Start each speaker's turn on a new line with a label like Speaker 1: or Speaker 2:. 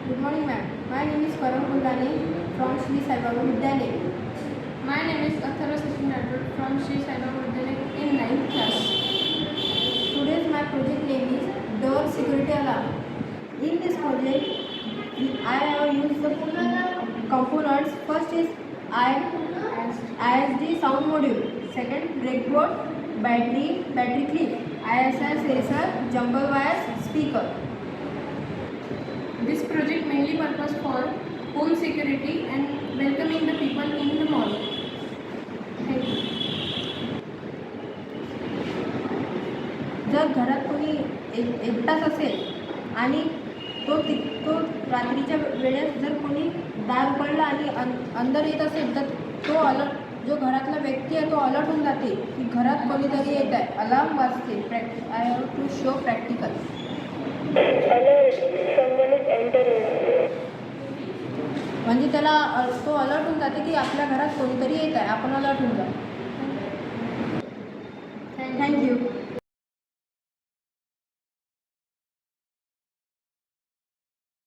Speaker 1: Good morning, ma'am. My name is Karan Kuldani from Sri Sai Baba Vidyalaya.
Speaker 2: My name is Athara Sachin Rathod from Sri Sai Baba Vidyalaya in 9th class.
Speaker 1: Today's my project name is Door Security Alarm. In this project, I have used the components. First is ISD sound module. Second, breadboard, battery clip, ISR sensor, jumper wires, speaker.
Speaker 2: This project mainly purpose for home security and welcoming the people in the mall. Thank you.
Speaker 1: जर घरात कोणी एकटाच असेल आणि तो रात्रीच्या वेळेस जर कोणी दार उघडला आणि अंदर येत असेल तर तो अलर्ट जो घरातला व्यक्ती आहे तो अलर्ट होऊन जाते की घरात कोणीतरी येत आहे. अलार्म वाजते. I have to show practical. म्हणजे त्याला तो अलर्ट होऊन जाते की आपल्या घरात कोणीतरी येत आहे. आपण अलर्ट होऊन जातो.